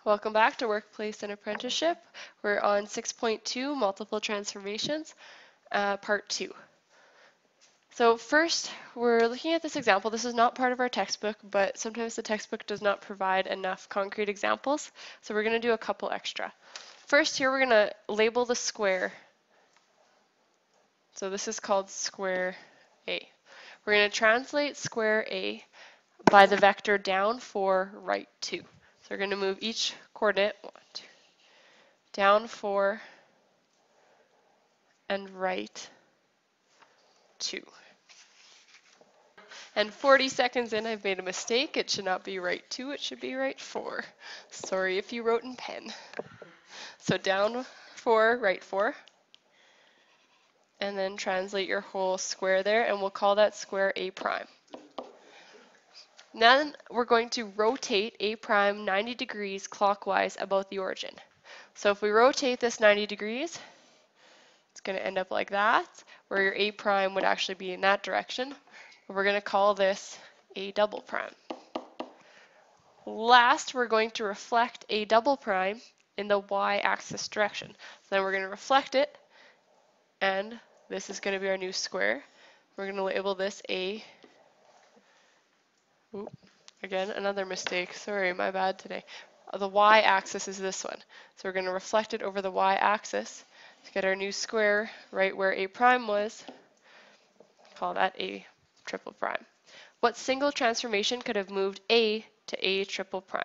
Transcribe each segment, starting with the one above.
Welcome back to Workplace and Apprenticeship. We're on 6.2, Multiple Transformations, Part 2. So first, we're looking at this example. This is not part of our textbook, but sometimes the textbook does not provide enough concrete examples, so we're going to do a couple extra. First, here we're going to label the square. So this is called square A. We're going to translate square A by the vector down 4, right 2. So we're going to move each coordinate, 1, 2, down 4, and right 2. And 40 seconds in, I've made a mistake. It should not be right 2, it should be right 4. Sorry if you wrote in pen. So down 4, right 4. And then translate your whole square there, and we'll call that square A prime. Then we're going to rotate A prime 90 degrees clockwise about the origin. So if we rotate this 90 degrees, it's going to end up like that, where your A prime would actually be in that direction. We're going to call this A double prime. Last, we're going to reflect A double prime in the y-axis direction. So then we're going to reflect it, and this is going to be our new square. We're going to label this A. Ooh, again, another mistake. Sorry, my bad today. The y-axis is this one. So we're going to reflect it over the y-axis to get our new square right where A prime was. Call that A triple prime. What single transformation could have moved A to A triple prime?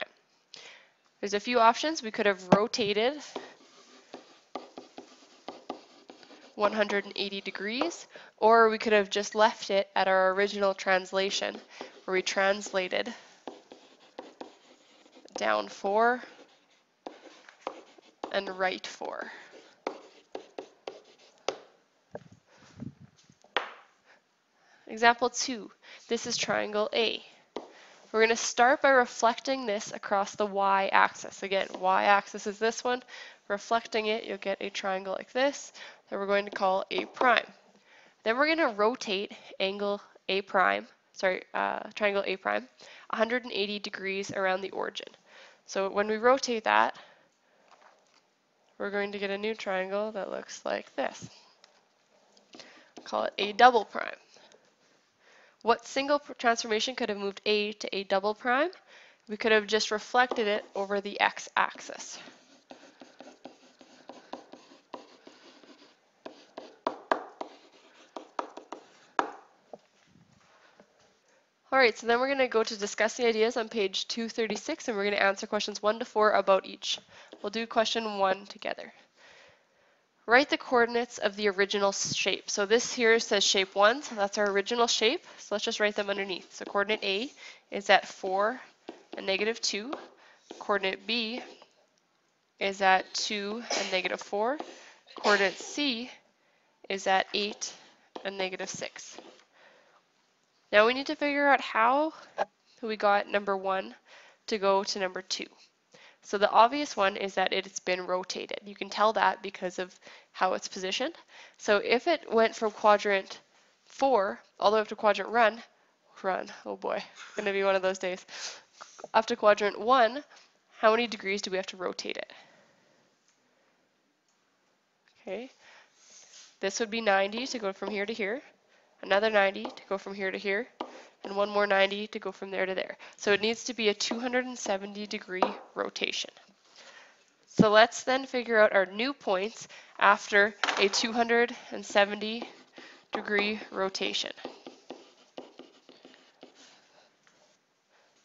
There's a few options. We could have rotated 180 degrees, or we could have just left it at our original translation, where we translated down 4 and right 4. Example 2. This is triangle A. We're going to start by reflecting this across the y-axis. Again, y-axis is this one. Reflecting it, you'll get a triangle like this that we're going to call A prime. Then we're going to rotate triangle A prime 180 degrees around the origin. So when we rotate that, we're going to get a new triangle that looks like this. Call it A double prime. What single transformation could have moved A to A double prime? We could have just reflected it over the x-axis. Alright, so then we're going to go to discuss the ideas on page 236, and we're going to answer questions 1 to 4 about each. We'll do question 1 together. Write the coordinates of the original shape. So this here says shape 1, so that's our original shape. So let's just write them underneath. So coordinate A is at 4 and negative 2. Coordinate B is at 2 and negative 4. Coordinate C is at 8 and negative 6. Now we need to figure out how we got number 1 to go to number 2. So the obvious one is that it's been rotated. You can tell that because of how it's positioned. So if it went from quadrant 4 all the way up to quadrant run, oh boy, it's going to be one of those days, up to quadrant 1, how many degrees do we have to rotate it? Okay, this would be 90 to go from here to here, another 90 to go from here to here, and one more 90 to go from there to there. So it needs to be a 270 degree rotation. So let's then figure out our new points after a 270 degree rotation.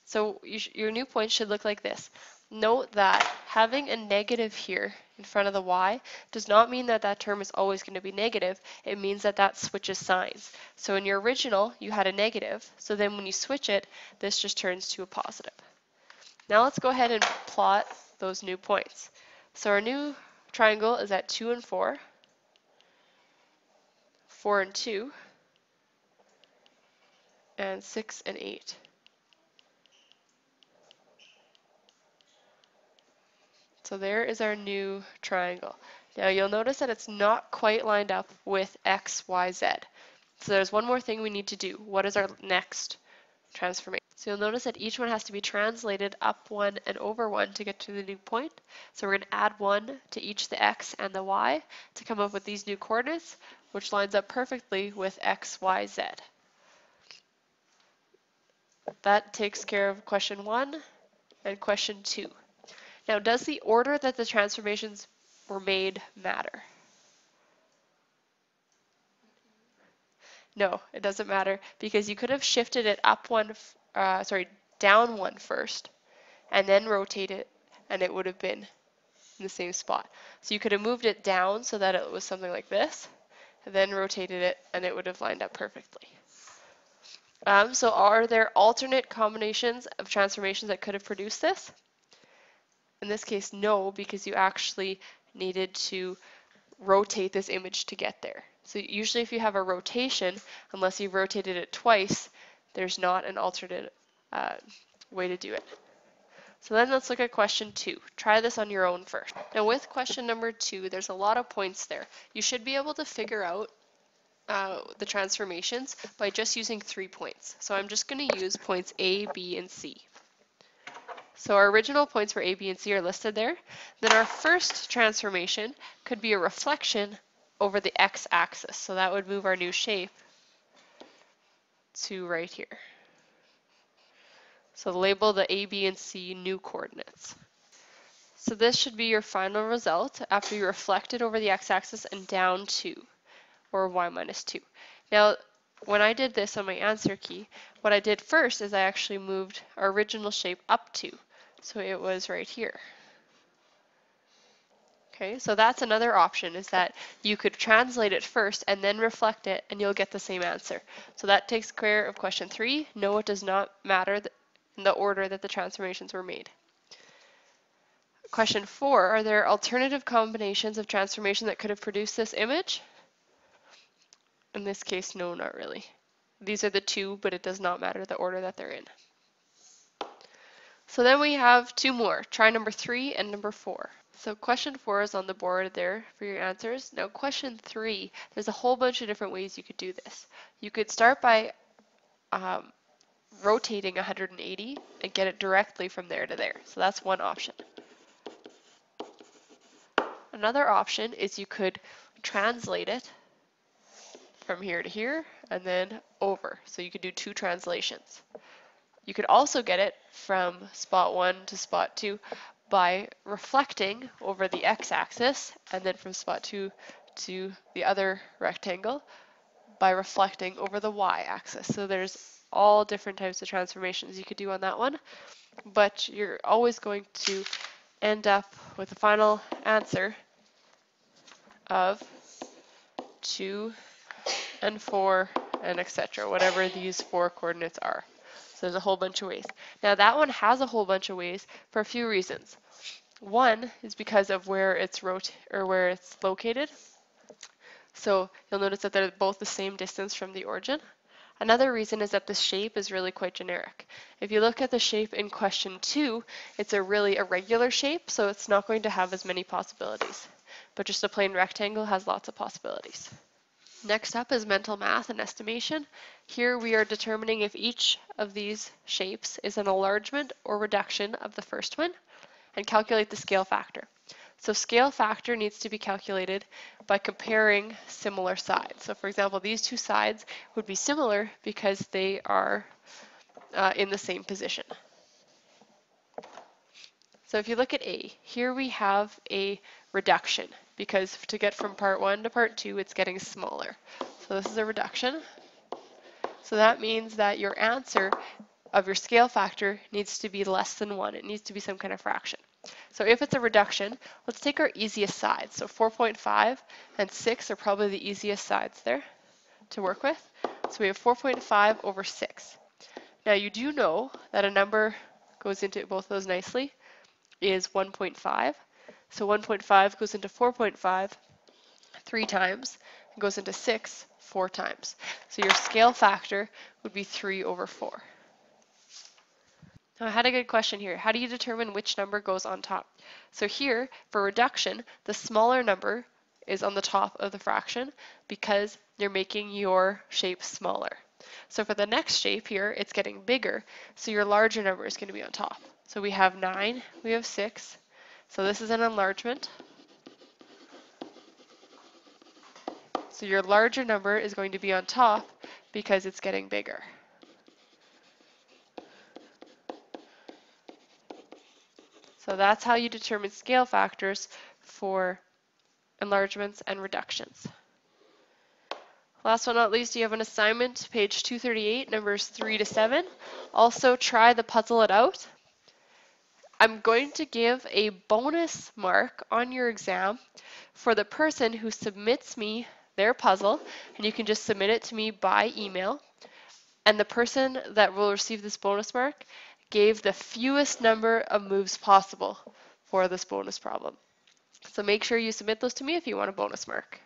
So your new points should look like this. Note that having a negative here in front of the y does not mean that that term is always going to be negative. It means that that switches signs. So in your original, you had a negative. So then when you switch it, this just turns to a positive. Now let's go ahead and plot those new points. So our new triangle is at 2 and 4, 4 and 2, and 6 and 8. So there is our new triangle. Now you'll notice that it's not quite lined up with x, y, z. So there's one more thing we need to do. What is our next transformation. So you'll notice that each one has to be translated up 1 and over 1 to get to the new point. So we're going to add 1 to each the x and the y to come up with these new coordinates, which lines up perfectly with x, y, z. That takes care of question 1 and question 2. Now, does the order that the transformations were made matter? No, it doesn't matter because you could have shifted it down 1 first and then rotate it and it would have been in the same spot. So you could have moved it down so that it was something like this and then rotated it and it would have lined up perfectly. So are there alternate combinations of transformations that could have produced this? In this case, no, because you actually needed to rotate this image to get there. So usually if you have a rotation, unless you've rotated it twice, there's not an alternate way to do it. So then let's look at question 2. Try this on your own first. Now with question number 2, there's a lot of points there. You should be able to figure out the transformations by just using 3 points. So I'm just going to use points A, B, and C. So our original points for A, B, and C are listed there. Then our first transformation could be a reflection over the x-axis. So that would move our new shape to right here. So label the A, B, and C new coordinates. So this should be your final result after you reflect it over the x-axis and down 2, or y minus 2. Now, when I did this on my answer key, what I did first is I actually moved our original shape up 2. So it was right here. Okay, so that's another option, is that you could translate it first and then reflect it and you'll get the same answer. So that takes care of question 3. No, it does not matter in the order that the transformations were made. Question 4, are there alternative combinations of transformation that could have produced this image? In this case, no, not really. These are the 2, but it does not matter the order that they're in. So then we have 2 more. Try number 3 and number 4. So question 4 is on the board there for your answers. Now question 3, there's a whole bunch of different ways you could do this. You could start by rotating 180 and get it directly from there to there. So that's one option. Another option is you could translate it from here to here and then over. So you could do 2 translations. You could also get it from spot 1 to spot 2 by reflecting over the x-axis, and then from spot 2 to the other rectangle by reflecting over the y-axis. So there's all different types of transformations you could do on that one, but you're always going to end up with a final answer of 2 and 4 and etc., whatever these 4 coordinates are. So there's a whole bunch of ways. Now that one has a whole bunch of ways for a few reasons. One is because of where it's located. So you'll notice that they're both the same distance from the origin. Another reason is that the shape is really quite generic. If you look at the shape in question 2, it's a really irregular shape, so it's not going to have as many possibilities. But just a plain rectangle has lots of possibilities. Next up is mental math and estimation. Here we are determining if each of these shapes is an enlargement or reduction of the first one, and calculate the scale factor. So scale factor needs to be calculated by comparing similar sides. So for example, these 2 sides would be similar because they are in the same position. So if you look at A, here we have a reduction because to get from part 1 to part 2, it's getting smaller. So this is a reduction. So that means that your answer of your scale factor needs to be less than 1. It needs to be some kind of fraction. So if it's a reduction, let's take our easiest sides. So 4.5 and 6 are probably the easiest sides there to work with. So we have 4.5 over 6. Now you do know that a number goes into both of those nicely is 1.5. So 1.5 goes into 4.5 3 times and goes into 6 4 times. So your scale factor would be 3 over 4. Now I had a good question here. How do you determine which number goes on top? So here, for reduction, the smaller number is on the top of the fraction because you're making your shape smaller. So for the next shape here, it's getting bigger, so your larger number is going to be on top. So we have 9, we have 6, so this is an enlargement. So your larger number is going to be on top because it's getting bigger. So that's how you determine scale factors for enlargements and reductions. Last but not least, you have an assignment, page 238, numbers 3 to 7. Also try the puzzle it out. I'm going to give a bonus mark on your exam for the person who submits me their puzzle, and you can just submit it to me by email. And the person that will receive this bonus mark gave the fewest number of moves possible for this bonus problem. So make sure you submit those to me if you want a bonus mark.